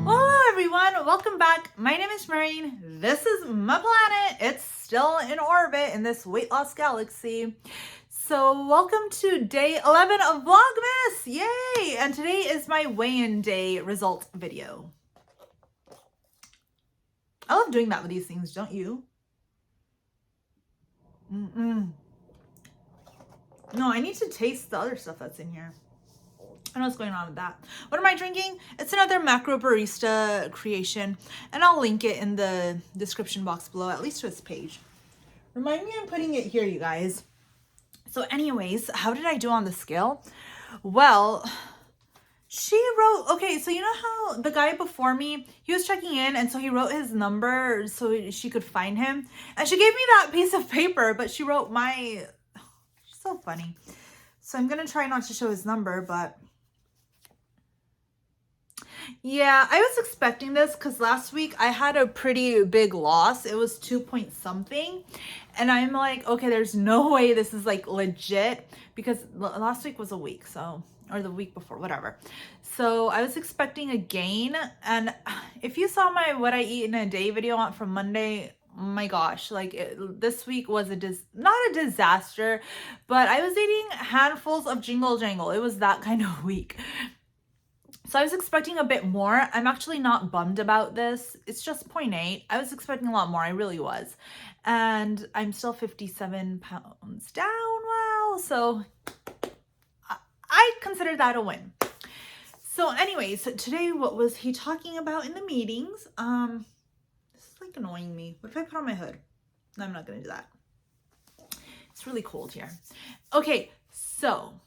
Hello everyone, welcome back. My name is Mehreen. This is my planet. It's still in orbit in this weight loss galaxy. So welcome to day 11 of Vlogmas. Yay! And today is my weigh-in day result video. I love doing that with these things, don't you? No, I need to taste the other stuff that's in here. I don't know what's going on with that. What am I drinking? It's another macro barista creation, and I'll link it in the description box below, at least to its page. Remind me I'm putting it here, you guys. So anyways, how did I do on the scale? Well, she wrote, okay, so you know how the guy before me, he was checking in, and so he wrote his number so she could find him. And she gave me that piece of paper, but she wrote she's so funny. So I'm going to try not to show his number, but yeah, I was expecting this because last week I had a pretty big loss. It was 2 point something. And I'm like, okay, there's no way this is like legit because last week was a week. So, or the week before, whatever. So I was expecting a gain. And if you saw my what I eat in a day video from Monday, oh my gosh, like this week was not a disaster, but I was eating handfuls of jingle jangle. It was that kind of week. So I was expecting a bit more. I'm actually not bummed about this. It's just 0.8. I was expecting a lot more. I really was. And I'm still 57 pounds down. Wow. So I consider that a win. So anyways, today what was he talking about in the meetings? This is like annoying me. What if I put on my hood? No, I'm not going to do that. It's really cold here. Okay, so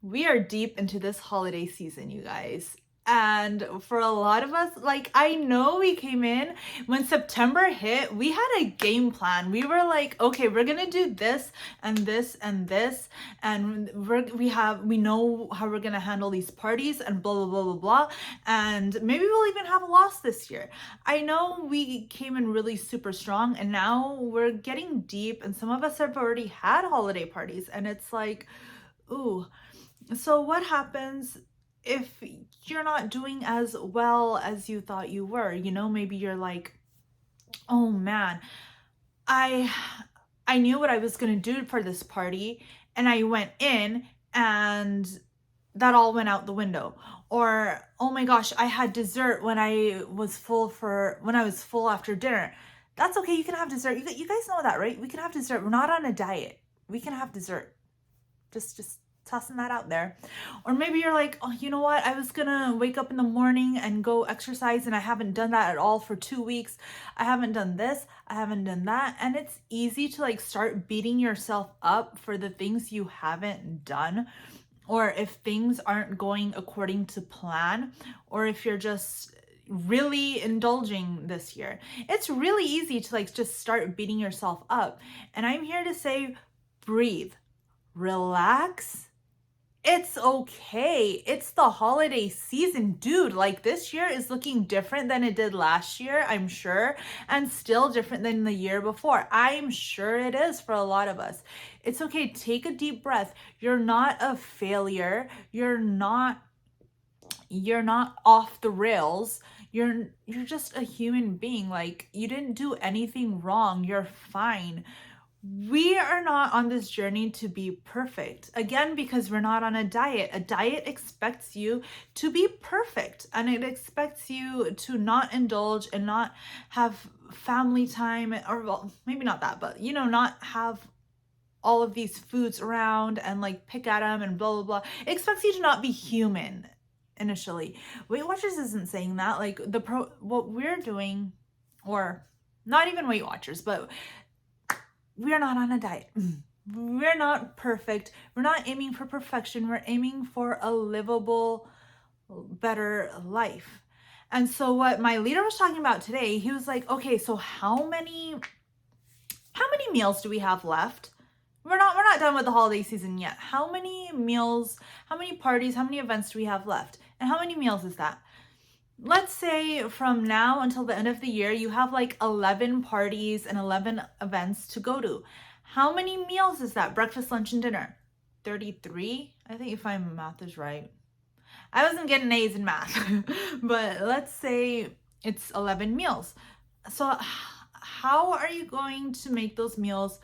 we are deep into this holiday season, you guys. And for a lot of us, like, I know we came in when September hit, we had a game plan. We were like, okay, we're going to do this and this and this. And we know how we're going to handle these parties and blah, blah, blah, blah, blah. And maybe we'll even have a loss this year. I know we came in really super strong and now we're getting deep and some of us have already had holiday parties and it's like, ooh. So what happens if you're not doing as well as you thought you were? You know, maybe you're like, oh man, I knew what I was going to do for this party and I went in and that all went out the window. Or, oh my gosh, I had dessert when I was full after dinner. That's okay. You can have dessert. You guys know that, right? We can have dessert. We're not on a diet. We can have dessert. Just tossing that out there. Or maybe you're like, oh, you know what? I was gonna wake up in the morning and go exercise and I haven't done that at all for 2 weeks. I haven't done this. I haven't done that. And it's easy to like start beating yourself up for the things you haven't done. Or if things aren't going according to plan, or if you're just really indulging this year. It's really easy to like just start beating yourself up. And I'm here to say, breathe. Relax. It's okay. It's the holiday season, dude. Like this year is looking different than it did last year, I'm sure, and still different than the year before. I'm sure it is for a lot of us. It's okay. Take a deep breath. You're not a failure. You're not off the rails. You're just a human being. Like you didn't do anything wrong. You're fine. We are not on this journey to be perfect. Again, because we're not on a diet. A diet expects you to be perfect and it expects you to not indulge and not have family time or well, maybe not that, but you know, not have all of these foods around and like pick at them and blah, blah, blah. It expects you to not be human initially. Weight Watchers isn't saying that. Like what we're doing, or not even Weight Watchers, but we're not on a diet. We're not perfect. We're not aiming for perfection. We're aiming for a livable, better life. And so what my leader was talking about today, he was like, okay, so how many meals do we have left? We're not done with the holiday season yet. How many meals, how many parties, how many events do we have left? And how many meals is that? Let's say from now until the end of the year, you have like 11 parties and 11 events to go to. How many meals is that? Breakfast, lunch, and dinner. 33. I think if my math is right. I wasn't getting A's in math, but let's say it's 11 meals. So how are you going to make those meals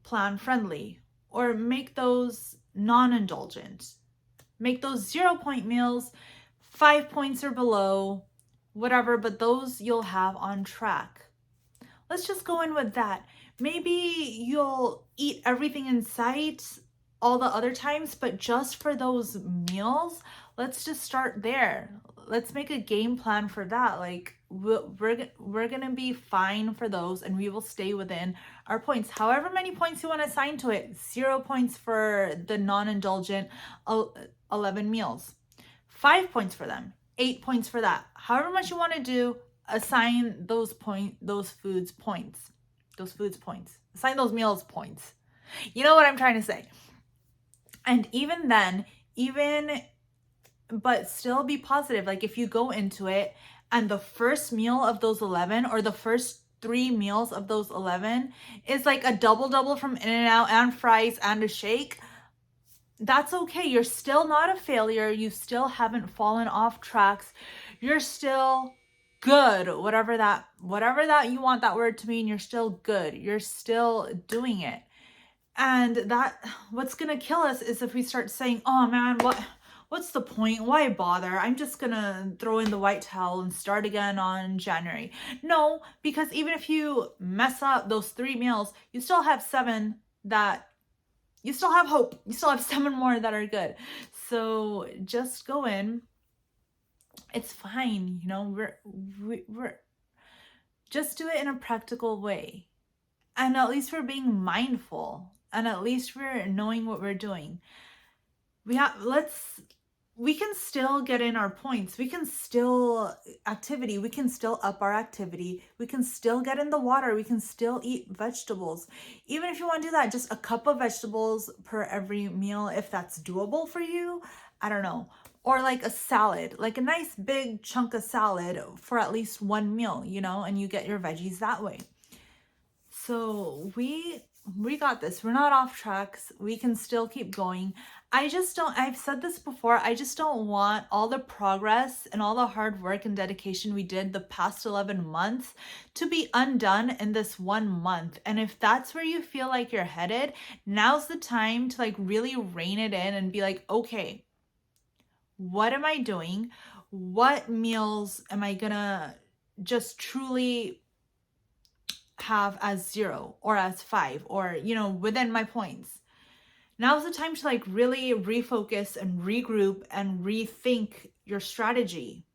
plan friendly or make those non-indulgent? Make those 0 point meals 5 points or below, whatever, but those you'll have on track. Let's just go in with that. Maybe you'll eat everything in sight all the other times, but just for those meals, let's just start there. Let's make a game plan for that. Like we're gonna be fine for those, and we will stay within our points. However many points you want to assign to it. 0 points for the non-indulgent 11 meals. 5 points for them. 8 points for that. However much you want to do, assign those foods points. Assign those meals points. You know what I'm trying to say. And even then, but still be positive. Like if you go into it and the first meal of those 11 or the first 3 meals of those 11 is like a double from In-N-Out and fries and a shake, that's okay. You're still not a failure. You still haven't fallen off tracks. You're still good. Whatever that you want that word to mean, you're still good. You're still doing it. And that what's going to kill us is if we start saying, "Oh man, what's the point? Why bother? I'm just going to throw in the white towel and start again on January." No, because even if you mess up those 3 meals, you still have 7 that you still have hope. You still have 7 more that are good. So just go in. It's fine. You know, we're just do it in a practical way. And at least we're being mindful. And at least we're knowing what we're doing. We can still get in our points. We can still up our activity. We can still get in the water. We can still eat vegetables. Even if you want to do that, just a cup of vegetables per every meal, if that's doable for you. I don't know. Or like a salad, like a nice big chunk of salad for at least 1 meal, you know, and you get your veggies that way. So we got this. We're not off tracks. We can still keep going. I've said this before, I just don't want all the progress and all the hard work and dedication we did the past 11 months to be undone in this 1 month. And if that's where you feel like you're headed, now's the time to like really rein it in and be like, okay, what am I doing? What meals am I gonna just truly have as 0 or as 5 or, you know, within my points? Now's the time to like really refocus and regroup and rethink your strategy.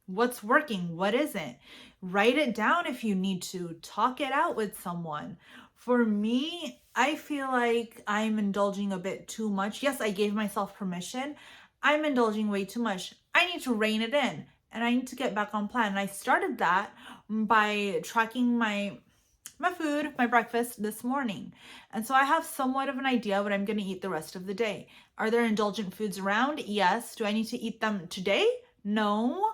What's working? What isn't? Write it down if you need to. Talk it out with someone. For me, I feel like I'm indulging a bit too much. Yes, I gave myself permission. I'm indulging way too much. I need to rein it in and I need to get back on plan. And I started that by tracking my food, my breakfast this morning. And so I have somewhat of an idea what I'm going to eat the rest of the day. Are there indulgent foods around? Yes. Do I need to eat them today? No.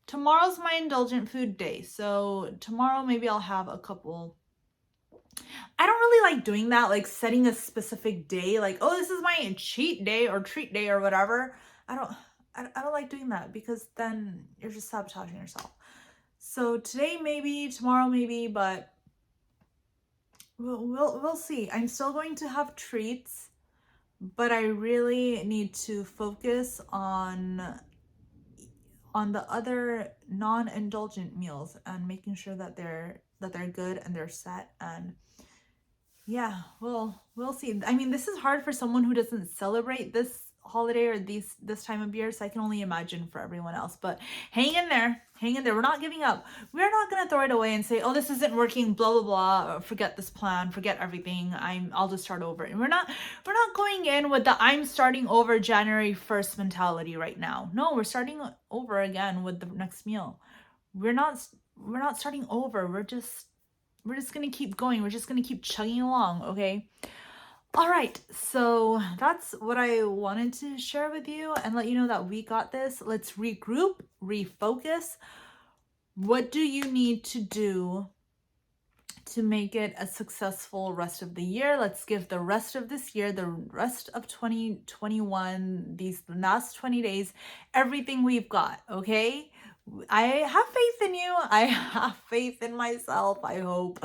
Tomorrow's my indulgent food day. So tomorrow maybe I'll have a couple. I don't really like doing that, like setting a specific day, like, oh, this is my cheat day or treat day or whatever. I don't like doing that because then you're just sabotaging yourself. So today maybe, tomorrow maybe, but we'll see. I'm still going to have treats, but I really need to focus on the other non-indulgent meals and making sure that they're good and they're set. And yeah, we'll see. I mean, this is hard for someone who doesn't celebrate this holiday or this time of year, so I can only imagine for everyone else. But hang in there. We're not giving up. We're not gonna throw it away and say, oh, this isn't working, blah blah blah, forget this plan, forget everything, I'll just start over. And we're not going in with the I'm starting over January 1st mentality right now. No, we're starting over again with the next meal. We're not starting over. We're just gonna keep going. We're just gonna keep chugging along, okay? All right, so that's what I wanted to share with you and let you know that we got this. Let's regroup, refocus. What do you need to do to make it a successful rest of the year. Let's give the rest of this year, the rest of 2021, these last 20 days, everything we've got, okay? I have faith in you. I have faith in myself, I hope.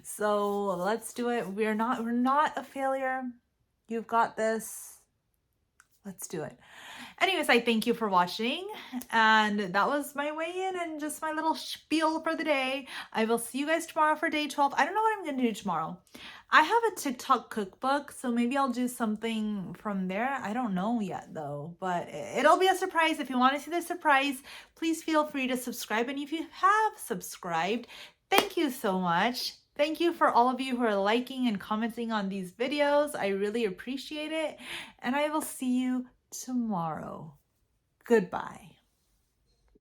So let's do it. We're not a failure. You've got this. Let's do it. Anyways, I thank you for watching, and that was my weigh in and just my little spiel for the day. I will see you guys tomorrow for day 12. I don't know what I'm going to do tomorrow. I have a TikTok cookbook, so maybe I'll do something from there. I don't know yet though, but it'll be a surprise. If you want to see the surprise, please feel free to subscribe. And if you have subscribed, thank you so much. Thank you for all of you who are liking and commenting on these videos. I really appreciate it. And I will see you tomorrow. Goodbye.